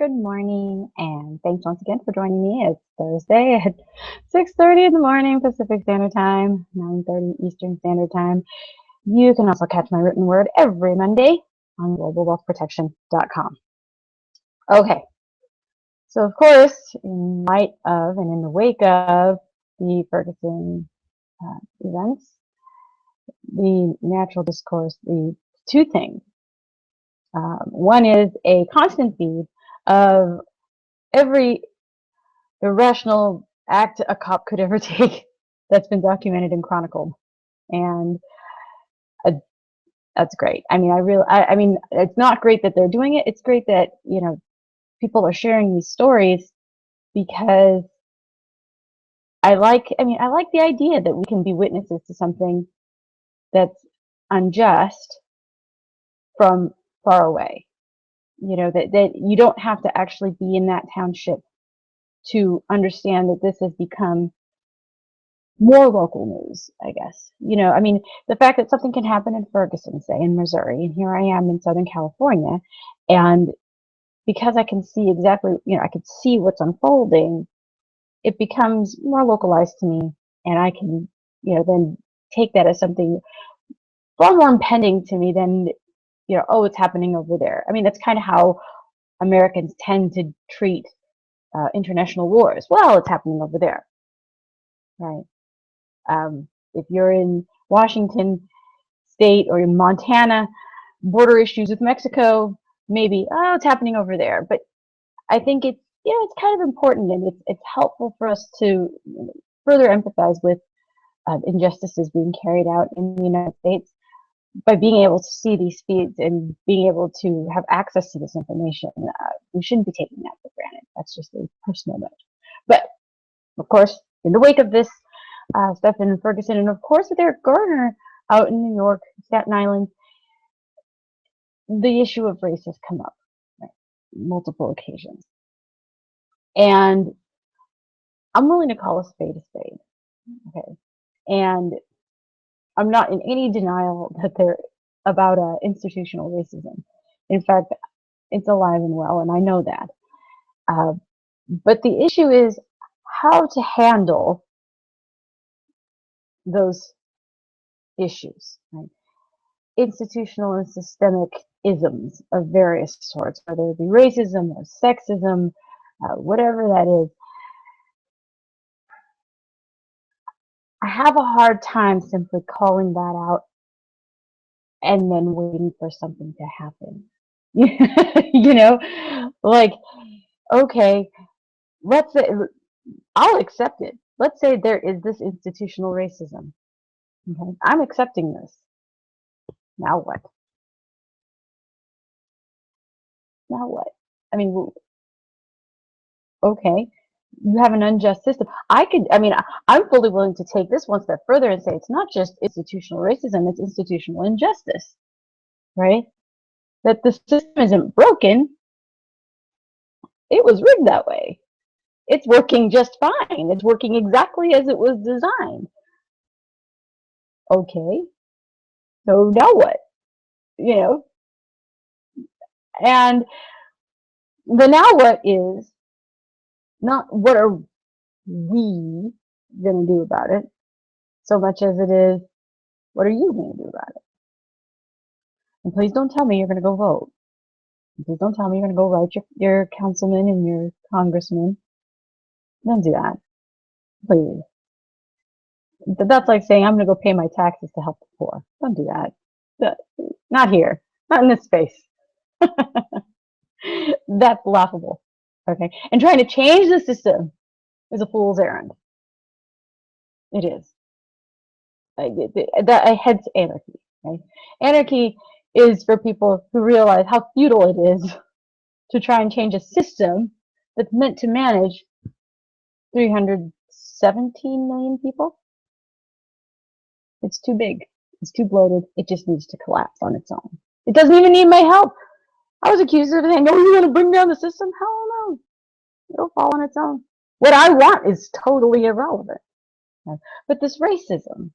Good morning, and thanks once again for joining me. It's Thursday at 6:30 in the morning Pacific Standard Time, 9:30 Eastern Standard Time. You can also catch my written word every Monday on globalwealthprotection.com. Okay, so of course, in light of and in the wake of the Ferguson events, the natural discourse, the two things. One is a constant feed of every irrational act a cop could ever take that's been documented and chronicled, and uh, that's great. I mean, it's not great that they're doing it. It's great that people are sharing these stories because I like the idea that we can be witnesses to something that's unjust from far away. That you don't have to actually be in that township to understand that this has become more local news, I guess. The fact that something can happen in Ferguson, say, in Missouri, and here I am in Southern California, and because I can see exactly, I could see what's unfolding, it becomes more localized to me, and I can, then take that as something far more impending to me than, oh, it's happening over there. I mean, that's kind of how Americans tend to treat international wars. Well, it's happening over there, right? If you're in Washington State or in Montana, border issues with Mexico, maybe, oh, it's happening over there. But I think it's kind of important, and it's helpful for us to further empathize with injustices being carried out in the United States by being able to see these feeds and being able to have access to this information. We shouldn't be taking that for granted. That's just a personal note. But of course, in the wake of this stuff in Ferguson, and of course with Eric Garner out in New York, Staten Island, the issue of race has come up, right, multiple occasions. And I'm willing to call a spade a spade. Okay. And I'm not in any denial that they're about institutional racism. In fact, it's alive and well, and I know that. But the issue is how to handle those issues, right? Institutional and systemic isms of various sorts, whether it be racism or sexism, whatever that is. I have a hard time simply calling that out and then waiting for something to happen. Like, okay, let's say, I'll accept it. Let's say there is this institutional racism. Okay, I'm accepting this. Now what? Now what? I mean, okay, you have an unjust system. I'm fully willing to take this one step further and say it's not just institutional racism, it's institutional injustice, right? That the system isn't broken, it was rigged that way. It's working just fine. It's working exactly as it was designed. Okay, so now what? And the now what is not what are we going to do about it, so much as it is, what are you going to do about it? And please don't tell me you're going to go vote. Please don't tell me you're going to go write your councilman and your congressman. Don't do that, please. That's like saying I'm going to go pay my taxes to help the poor. Don't do that. Not here. Not in this space. That's laughable. Okay. And trying to change the system is a fool's errand. It is. That heads anarchy. Right? Anarchy is for people who realize how futile it is to try and change a system that's meant to manage 317 million people. It's too big. It's too bloated. It just needs to collapse on its own. It doesn't even need my help. I was accused of saying, "Oh, you're going to bring down the system?" Hell no. It'll fall on its own. What I want is totally irrelevant. But this racism,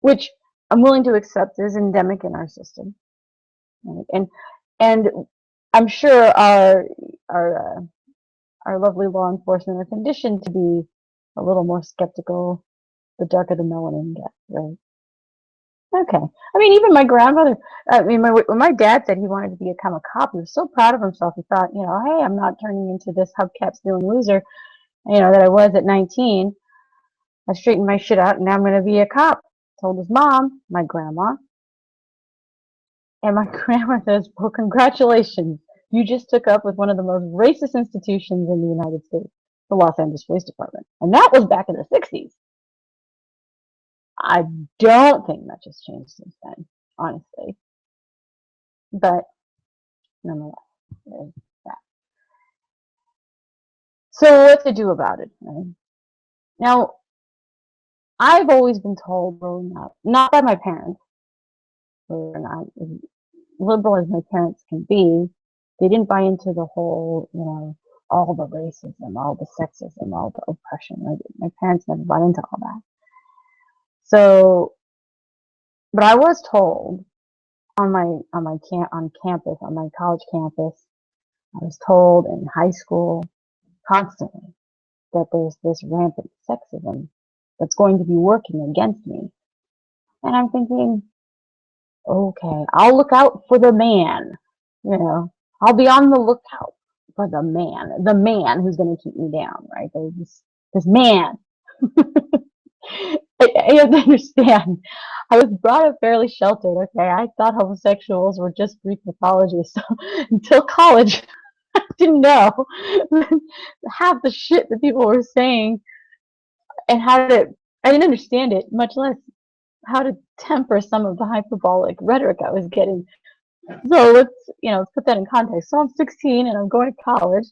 which I'm willing to accept is endemic in our system, right? And I'm sure our our lovely law enforcement are conditioned to be a little more skeptical the darker the melanin gets, right? Okay. I mean, even my grandmother, when my dad said he wanted to become a cop, he was so proud of himself. He thought, hey, I'm not turning into this hubcap stealing loser, that I was at 19. I straightened my shit out and now I'm going to be a cop. Told his mom, my grandma, and my grandma says, well, congratulations. You just took up with one of the most racist institutions in the United States, the Los Angeles Police Department. And that was back in the 60s. I don't think much has changed since then, honestly. But nonetheless, there's that. So what to do about it? Right? Now, I've always been told growing up, not by my parents, who are not as liberal as my parents can be, they didn't buy into the whole, all the racism, all the sexism, all the oppression. Right? My parents never bought into all that. So, but I was told on campus, on my college campus, I was told in high school constantly that there's this rampant sexism that's going to be working against me. And I'm thinking, okay, I'll look out for the man, I'll be on the lookout for the man who's going to keep me down, right? There's this man. I have to understand, I was brought up fairly sheltered, okay? I thought homosexuals were just Greek mythology, so until college, I didn't know half the shit that people were saying and I didn't understand it, much less how to temper some of the hyperbolic rhetoric I was getting. So let's put that in context. So I'm 16 and I'm going to college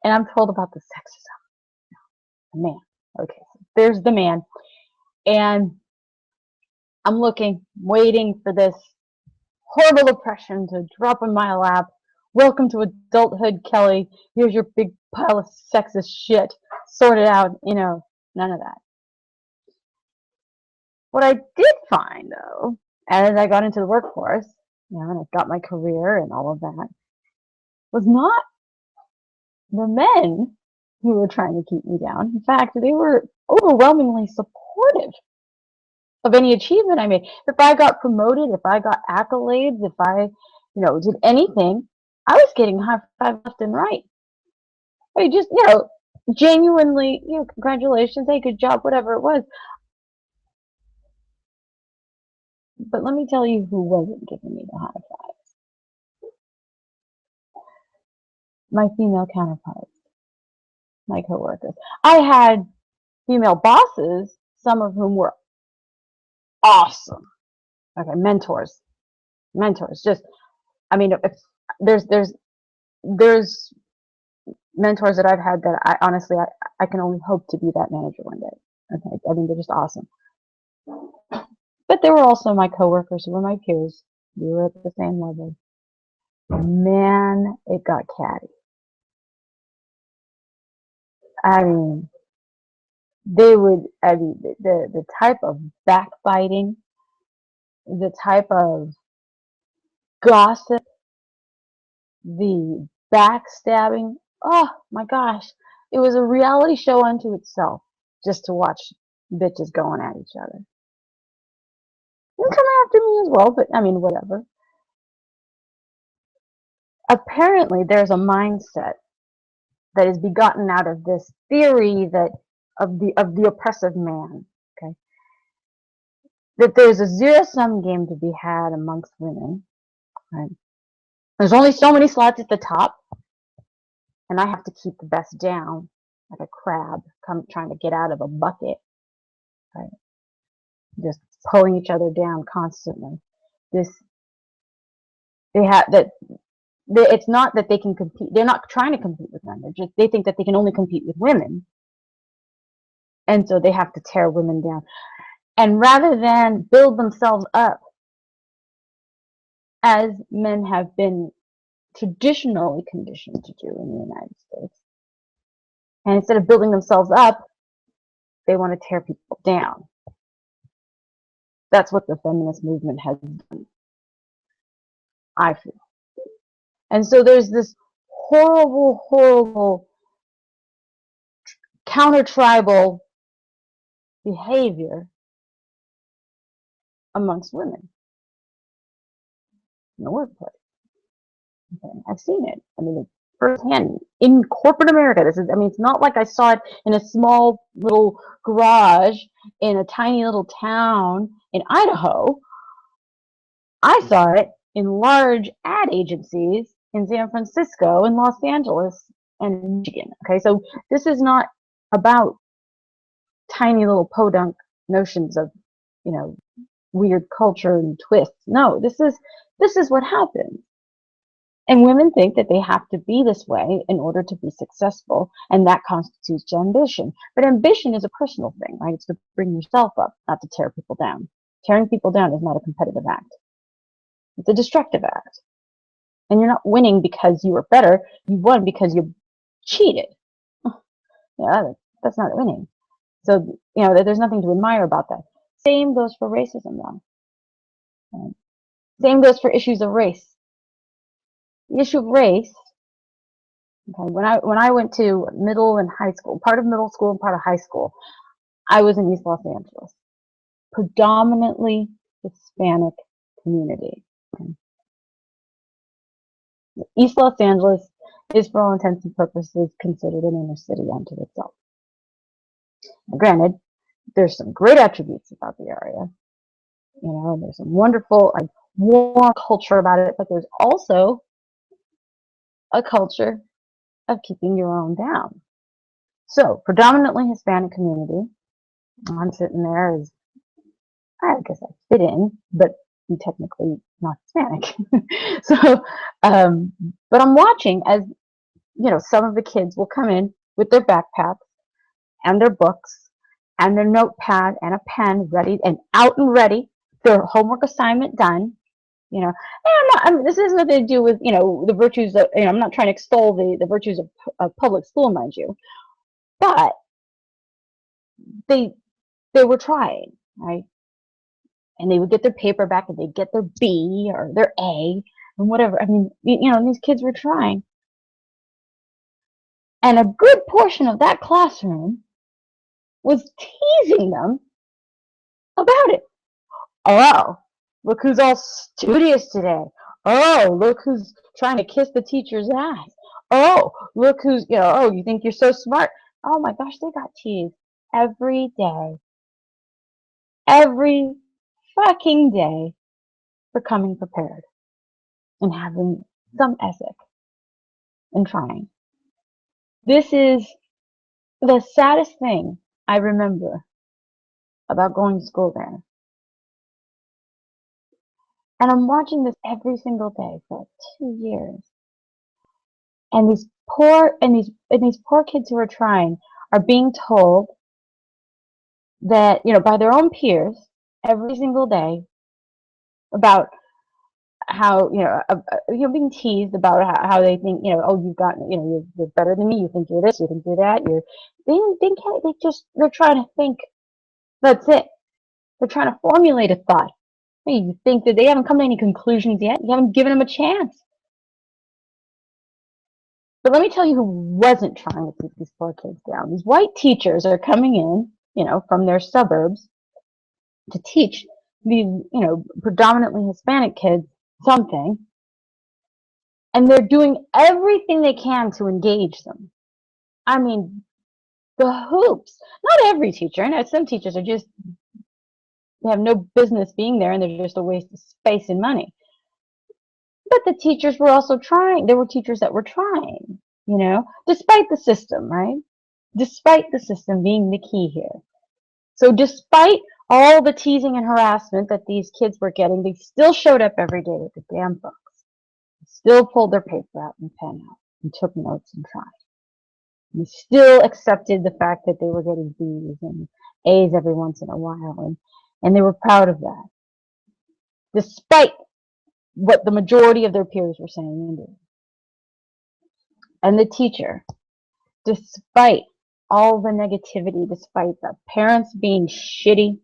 and I'm told about the sexism. The man. Okay, so there's the man. And I'm looking, waiting for this horrible oppression to drop in my lap. Welcome to adulthood, Kelly. Here's your big pile of sexist shit. Sort it out, none of that. What I did find, though, as I got into the workforce, and I got my career and all of that, was not the men who were trying to keep me down. In fact, they were overwhelmingly supportive of any achievement I made. If I got promoted, if I got accolades, if I, did anything, I was getting high five left and right. I just, genuinely, congratulations, hey, good job, whatever it was. But let me tell you who wasn't giving me the high fives. My female counterparts, my coworkers. I had female bosses, some of whom were awesome. Okay, mentors. Just, if there's mentors that I've had that I honestly, I can only hope to be that manager one day. Okay, they're just awesome. But there were also my coworkers who were my peers. We were at the same level. Man, it got catty. The type of backbiting, the type of gossip, the backstabbing, oh my gosh, it was a reality show unto itself just to watch bitches going at each other. And come after me as well, but whatever. Apparently there's a mindset that is begotten out of this theory that of the oppressive man, okay? That there's a zero-sum game to be had amongst women, right? There's only so many slots at the top, and I have to keep the best down, like a crab trying to get out of a bucket, right? Just pulling each other down constantly. It's not that they can compete. They're not trying to compete with men. They think that they can only compete with women, and so they have to tear women down. And rather than build themselves up, as men have been traditionally conditioned to do in the United States, and instead of building themselves up, they want to tear people down. That's what the feminist movement has done, I feel. And so there's this horrible, horrible counter-tribal behavior amongst women in the workplace. Okay? I've seen it. I mean, it's firsthand in corporate America. It's not like I saw it in a small little garage in a tiny little town in Idaho. I saw it in large ad agencies in San Francisco, in Los Angeles, and in Michigan. Okay, so this is not about tiny little podunk notions of, weird culture and twists. No, this is what happens. And women think that they have to be this way in order to be successful, and that constitutes ambition. But ambition is a personal thing, right? It's to bring yourself up, not to tear people down. Tearing people down is not a competitive act. It's a destructive act. And you're not winning because you were better. You won because you cheated. Yeah, that's not winning. So, there's nothing to admire about that. Same goes for racism, though. Right? Same goes for issues of race. The issue of race, okay, when I went to middle and high school, part of middle school and part of high school, I was in East Los Angeles. Predominantly Hispanic community. Okay. East Los Angeles is, for all intents and purposes, considered an inner city unto itself. Now, granted, there's some great attributes about the area. There's some wonderful, warm culture about it, but there's also a culture of keeping your own down. So, predominantly Hispanic community. I'm sitting there as, I guess I fit in, but I'm technically not Hispanic. So, but I'm watching as, some of the kids will come in with their backpacks and their books and their notepad and a pen ready and out and ready, their homework assignment done. And this has nothing to do with, the virtues of, I'm not trying to extol the virtues of public school, mind you, but they were trying, right? And they would get their paper back and they'd get their B or their A and whatever. These kids were trying. And a good portion of that classroom was teasing them about it. Oh, look who's all studious today. Oh, look who's trying to kiss the teacher's ass. Oh, look who's, oh, you think you're so smart. Oh my gosh, they got teased every day. Every fucking day for coming prepared and having some ethic and trying. This is the saddest thing I remember about going to school there. And I'm watching this every single day for 2 years. And these poor kids who are trying are being told that, by their own peers every single day about how, you're being teased about how they think, oh, you've got, you're better than me, you think you're this, you think you're that, they're trying to think. That's it. They're trying to formulate a thought. Hey, you think that they haven't come to any conclusions yet? You haven't given them a chance. But let me tell you who wasn't trying to keep these poor kids down. These white teachers are coming in, from their suburbs to teach these, predominantly Hispanic kids something. And they're doing everything they can to engage them. I mean, the hoops. Not every teacher. I know some teachers are just, they have no business being there and they're just a waste of space and money. But the teachers were also trying. There were teachers that were trying, despite the system, right? Despite the system being the key here. So despite all the teasing and harassment that these kids were getting, they still showed up every day with the damn books. Still pulled their paper out and pen out and took notes and tried. And they still accepted the fact that they were getting B's and A's every once in a while. And they were proud of that. Despite what the majority of their peers were saying and doing. And the teacher, despite all the negativity, despite the parents being shitty,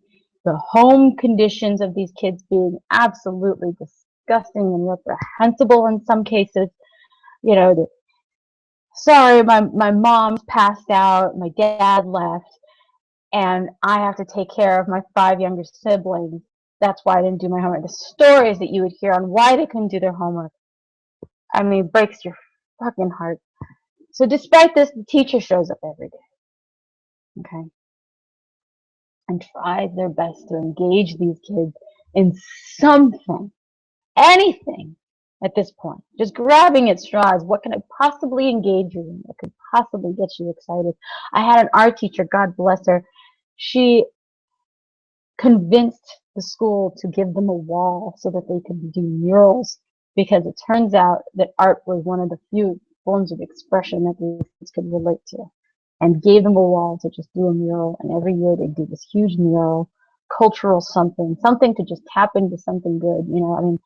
the home conditions of these kids being absolutely disgusting and reprehensible in some cases, sorry, my mom's passed out, my dad left, and I have to take care of my 5 younger siblings. That's why I didn't do my homework. The stories that you would hear on why they couldn't do their homework, I mean, breaks your fucking heart. So despite this, the teacher shows up every day, okay, and tries their best to engage these kids in something, anything at this point. Just grabbing at straws. What can I possibly engage you in? What could possibly get you excited? I had an art teacher, God bless her. She convinced the school to give them a wall so that they could do murals, because it turns out that art was one of the few forms of expression that these kids could relate to, and gave them a wall to just do a mural. And every year they do this huge mural, cultural something to just tap into something good. You know, I mean,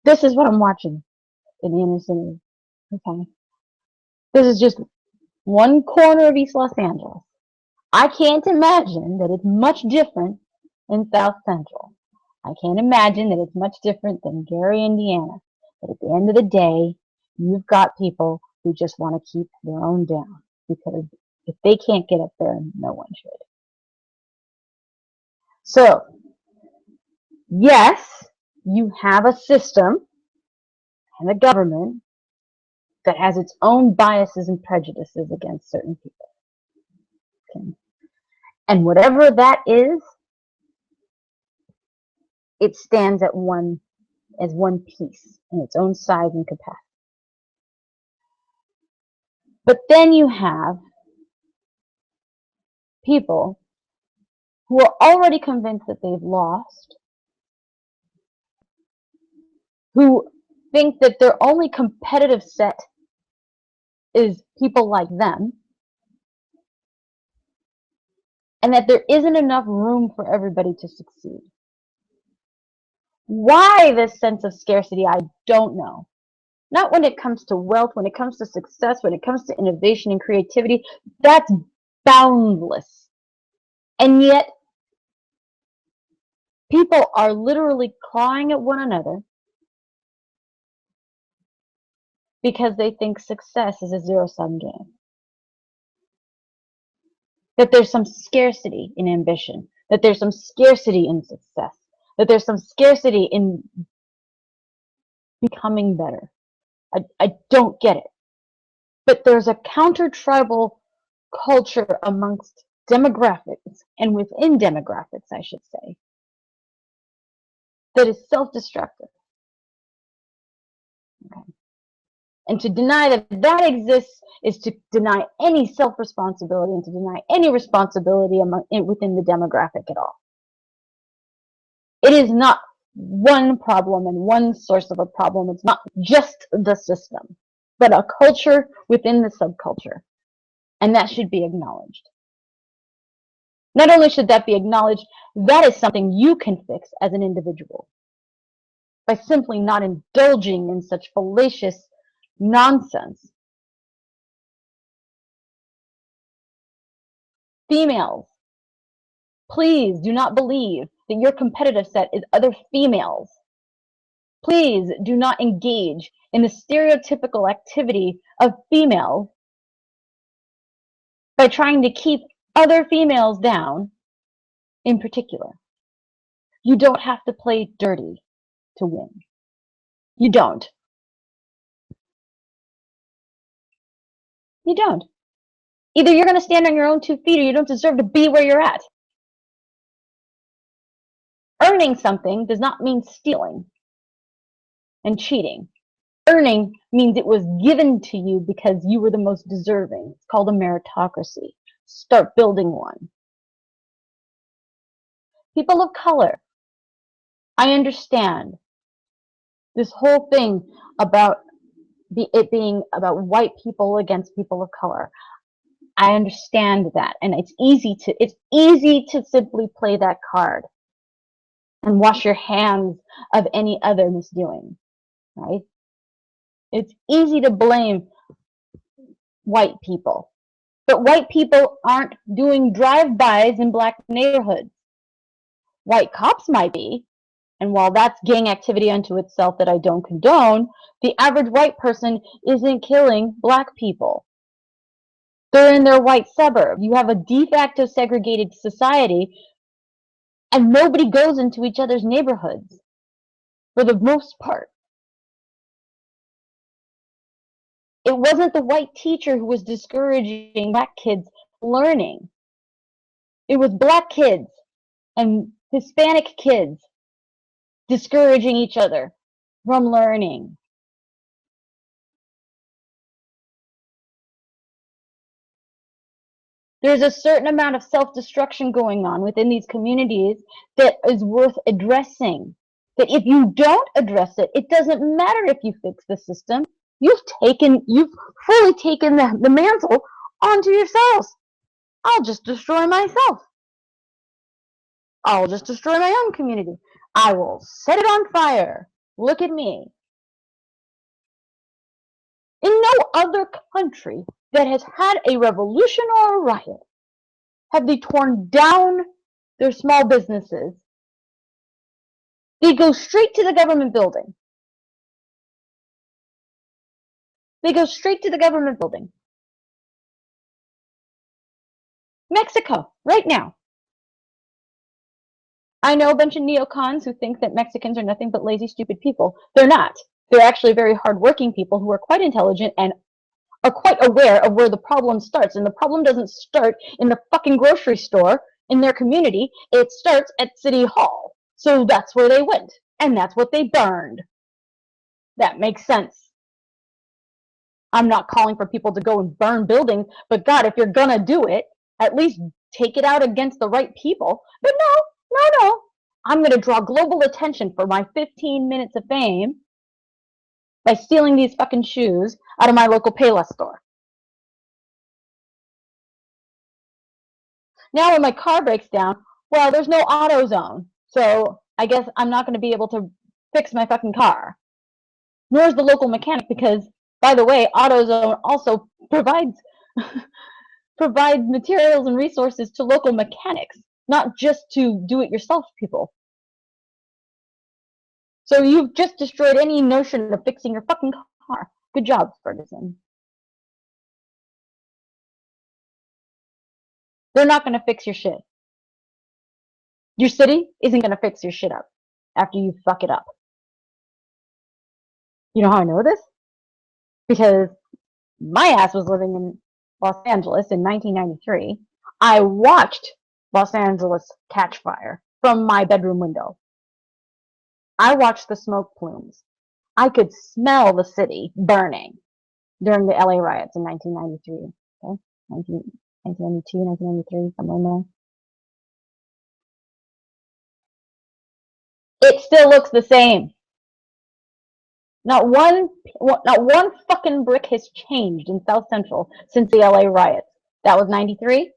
this is what I'm watching in the inner city. Okay, this is just one corner of East Los Angeles. I can't imagine that it's much different in South Central. I can't imagine that it's much different than Gary, Indiana. But at the end of the day, you've got people who just want to keep their own down, because if they can't get up there, no one should. So, yes, you have a system and a government that has its own biases and prejudices against certain people. Okay? And whatever that is, it stands as one piece in its own size and capacity. But then you have people who are already convinced that they've lost, who think that their only competitive set is people like them, and that there isn't enough room for everybody to succeed. Why this sense of scarcity, I don't know. Not when it comes to wealth, when it comes to success, when it comes to innovation and creativity, that's boundless. And yet, people are literally clawing at one another because they think success is a zero-sum game. That there's some scarcity in ambition, that there's some scarcity in success, that there's some scarcity in becoming better. I don't get it. But there's a counter-tribal culture amongst demographics, and within demographics, I should say, that is self-destructive. Okay. And to deny that that exists is to deny any self-responsibility and to deny any responsibility within the demographic at all. It is not one problem and one source of a problem. It's not just the system, but a culture within the subculture. And that should be acknowledged. Not only should that be acknowledged, that is something you can fix as an individual by simply not indulging in such fallacious nonsense. Females, please do not believe that your competitive set is other females. Please do not engage in the stereotypical activity of females by trying to keep other females down in particular. You don't have to play dirty to win. You don't. You don't. Either you're going to stand on your own 2 feet or you don't deserve to be where you're at. Earning something does not mean stealing and cheating. Earning means it was given to you because you were the most deserving. It's called a meritocracy. Start building one. People of color, I understand this whole thing about it being about white people against people of color. I understand that, and it's easy to simply play that card and wash your hands of any other misdoing, right? It's easy to blame white people, but white people aren't doing drive-bys in black neighborhoods. White cops might be, and while that's gang activity unto itself that I don't condone, the average white person isn't killing black people. They're in their white suburb. You have a de facto segregated society, and nobody goes into each other's neighborhoods for the most part. It wasn't the white teacher who was discouraging black kids learning. It was black kids and Hispanic kids discouraging each other from learning. There's a certain amount of self-destruction going on within these communities that is worth addressing. That if you don't address it, it doesn't matter if you fix the system. You've fully taken the mantle onto yourselves. I'll just destroy myself. I'll just destroy my own community. I will set it on fire. Look at me. In no other country that has had a revolution or a riot have they torn down their small businesses. They go straight to the government building. They go straight to the government building. Mexico, right now. I know a bunch of neocons who think that Mexicans are nothing but lazy, stupid people. They're not. They're actually very hardworking people who are quite intelligent and are quite aware of where the problem starts. And the problem doesn't start in the fucking grocery store in their community. It starts at City Hall. So that's where they went. And that's what they burned. That makes sense. I'm not calling for people to go and burn buildings, but God, if you're gonna do it, at least take it out against the right people. But no. I'm gonna draw global attention for my 15 minutes of fame by stealing these fucking shoes out of my local Payless store. Now when my car breaks down, well, there's no AutoZone, so I guess I'm not gonna be able to fix my fucking car. Nor is the local mechanic, because, by the way, AutoZone also provides materials and resources to local mechanics, not just to do-it-yourself people. So you've just destroyed any notion of fixing your fucking car. Good job, Ferguson. They're not going to fix your shit. Your city isn't going to fix your shit up after you fuck it up. You know how I know this? Because my ass was living in Los Angeles in 1993. I watched Los Angeles catch fire from my bedroom window. I watched the smoke plumes. I could smell the city burning during the LA riots in 1993. Okay? 1992, 1993, somewhere in there. It still looks the same. Not one fucking brick has changed in South Central since the LA riots. That was 93.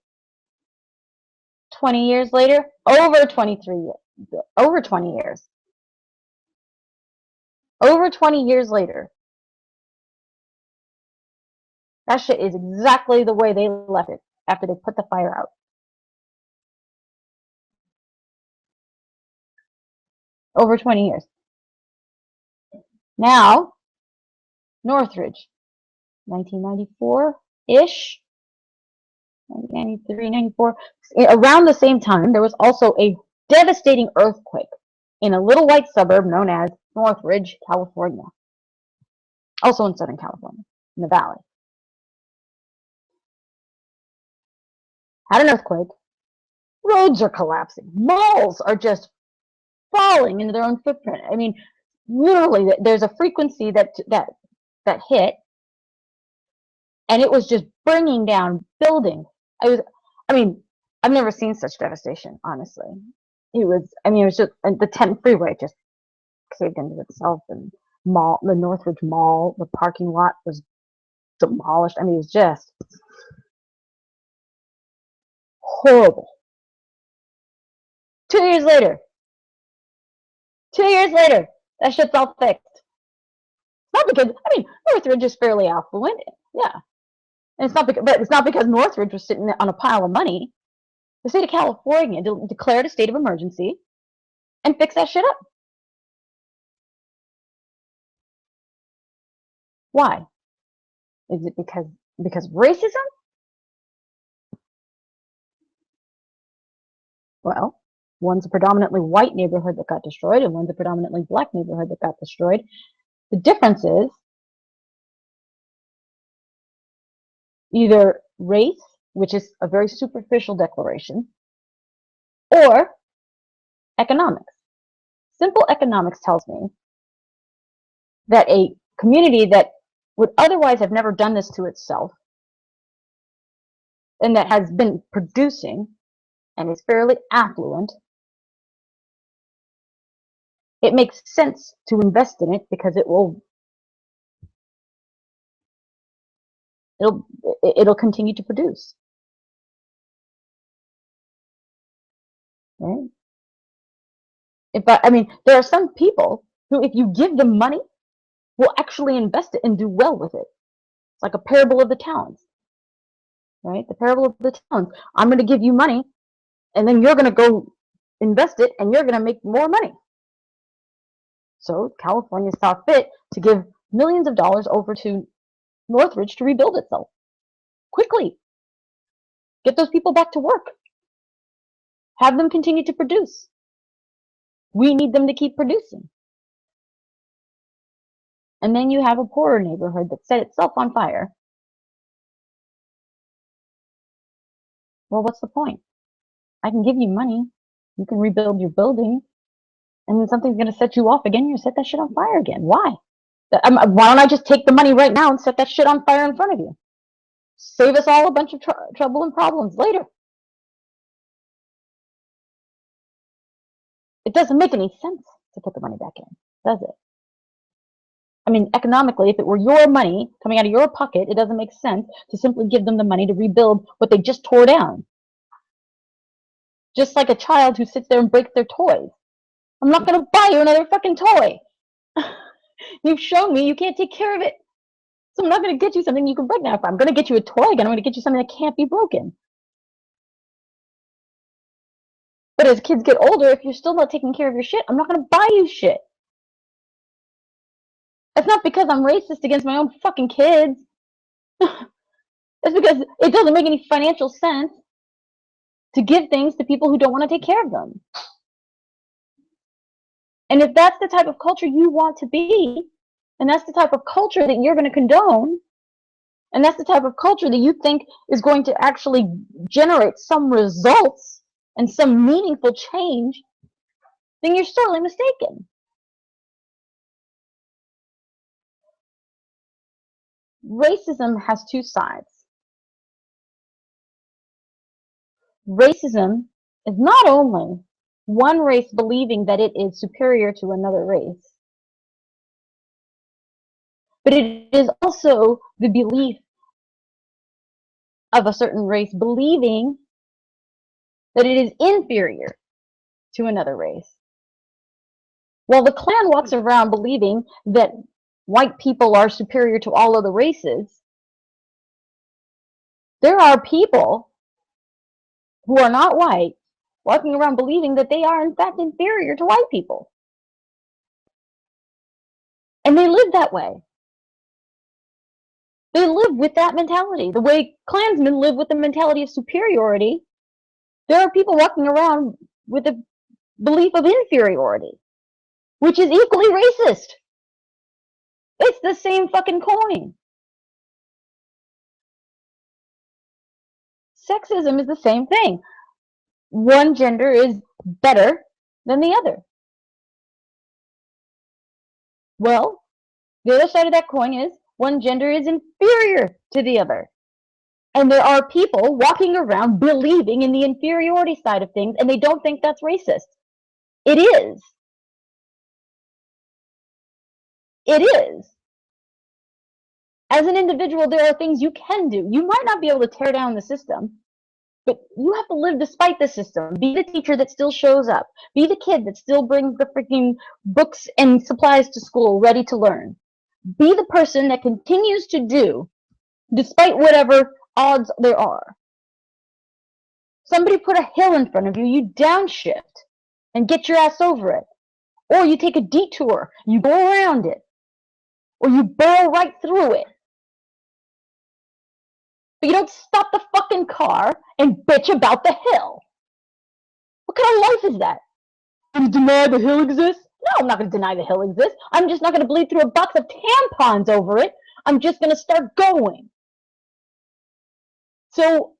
20 years later, over 23 years, over 20 years. Over 20 years later, that shit is exactly the way they left it after they put the fire out. Over 20 years. Now, Northridge, 1994-ish, 1993, 94. Around the same time, there was also a devastating earthquake in a little white suburb known as Northridge, California. Also in Southern California, in the valley. Had an earthquake. Roads are collapsing. Malls are just falling into their own footprint. I mean, literally, there's a frequency that hit, and it was just bringing down buildings. I've never seen such devastation, honestly. It was just the 10 freeway just caved into itself, and the Northridge Mall, the parking lot was demolished. I mean, it was just horrible. 2 years later, that shit's all fixed. Not because, Northridge is fairly affluent, yeah. And it's not because Northridge was sitting on a pile of money. The state of California declared a state of emergency and fixed that shit up. Why? Is it because of racism? Well, one's a predominantly white neighborhood that got destroyed, and one's a predominantly black neighborhood that got destroyed. The difference is either race, which is a very superficial declaration, or economics. Simple economics tells me that a community that would otherwise have never done this to itself, and that has been producing and is fairly affluent, it makes sense to invest in it because it'll continue to produce. Right? I mean, there are some people who, if you give them money, will actually invest it and do well with it. It's like a parable of the talents, right? The parable of the talents. I'm going to give you money, and then you're going to go invest it, and you're going to make more money. So California saw fit to give millions of dollars over to Northridge to rebuild itself quickly. Get those people back to work. Have them continue to produce. We need them to keep producing. And then you have a poorer neighborhood that set itself on fire. Well, what's the point? I can give you money. You can rebuild your building. And then something's going to set you off again. You set that shit on fire again. Why? Why don't I just take the money right now and set that shit on fire in front of you? Save us all a bunch of trouble and problems later. It doesn't make any sense to put the money back in, does it? I mean, economically, if it were your money coming out of your pocket, it doesn't make sense to simply give them the money to rebuild what they just tore down. Just like a child who sits there and breaks their toys. I'm not going to buy you another fucking toy. You've shown me you can't take care of it. So I'm not going to get you something you can break. Now, if I'm going to get you a toy again, I'm going to get you something that can't be broken. But as kids get older, if you're still not taking care of your shit, I'm not going to buy you shit. That's not because I'm racist against my own fucking kids. It's because it doesn't make any financial sense to give things to people who don't want to take care of them. And if that's the type of culture you want to be, and that's the type of culture that you're going to condone, and that's the type of culture that you think is going to actually generate some results and some meaningful change, then you're sorely mistaken. Racism has two sides. Racism is not only one race believing that it is superior to another race, but it is also the belief of a certain race believing that it is inferior to another race. While the Klan walks around believing that white people are superior to all other races, there are people who are not white walking around believing that they are in fact inferior to white people. And they live that way. They live with that mentality. The way Klansmen live with the mentality of superiority, there are people walking around with a belief of inferiority, which is equally racist. It's the same fucking coin. Sexism is the same thing. One gender is better than the other. Well, the other side of that coin is one gender is inferior to the other. And there are people walking around believing in the inferiority side of things, and they don't think that's racist. It is. It is. As an individual, there are things you can do. You might not be able to tear down the system, but you have to live despite the system. Be the teacher that still shows up. Be the kid that still brings the freaking books and supplies to school ready to learn. Be the person that continues to do despite whatever odds there are. Somebody put a hill in front of you, you downshift and get your ass over it. Or you take a detour, you go around it. Or you barrel right through it. But you don't stop the fucking car and bitch about the hill. What kind of life is that? I'm gonna deny the hill exists? No, I'm not gonna deny the hill exists. I'm just not gonna bleed through a box of tampons over it. I'm just gonna start going. So,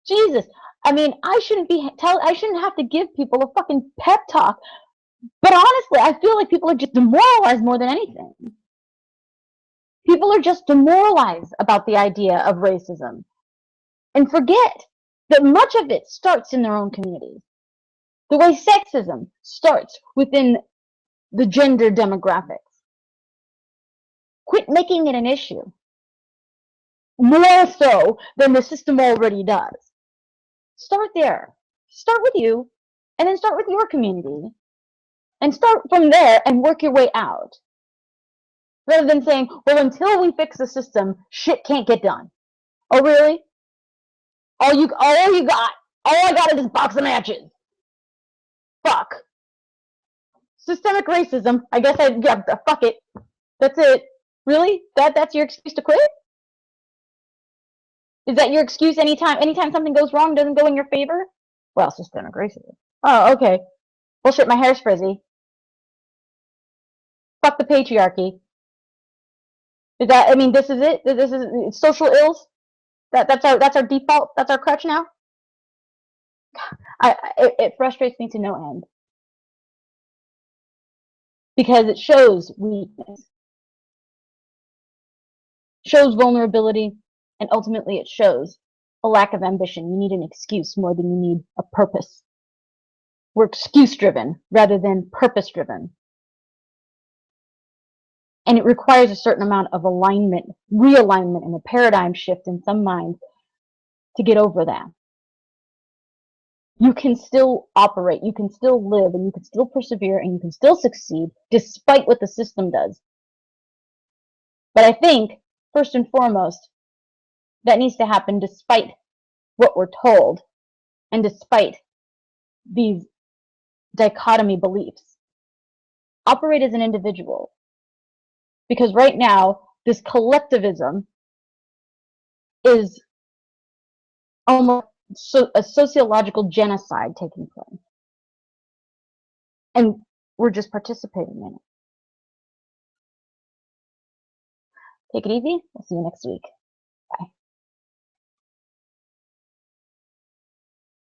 Jesus, I mean, I shouldn't have to give people a fucking pep talk. But honestly, I feel like people are just demoralized more than anything. People are just demoralized about the idea of racism and forget that much of it starts in their own communities. The way sexism starts within the gender demographics. Quit making it an issue. More so than the system already does. Start there. Start with you, and then start with your community. And start from there and work your way out. Rather than saying, well, until we fix the system, shit can't get done. Oh, really? All I got is this box of matches. Fuck. Systemic racism. I guess fuck it. That's it. Really? That's your excuse to quit? Is that your excuse anytime something goes wrong, doesn't go in your favor? Well, systemic racism. Oh, okay. Well, shit, my hair's frizzy. Fuck the patriarchy. This is it? This is social ills? That's our default? That's our crutch now? It frustrates me to no end. Because it shows weakness. Shows vulnerability, and ultimately it shows a lack of ambition. You need an excuse more than you need a purpose. We're excuse-driven rather than purpose-driven. And it requires a certain amount of alignment, realignment, and a paradigm shift in some minds to get over that. You can still operate, you can still live, and you can still persevere, and you can still succeed despite what the system does. But I think, first and foremost, that needs to happen despite what we're told and despite these dichotomy beliefs. Operate as an individual. Because right now, this collectivism is almost a sociological genocide taking place. And we're just participating in it. Take it easy. We'll see you next week.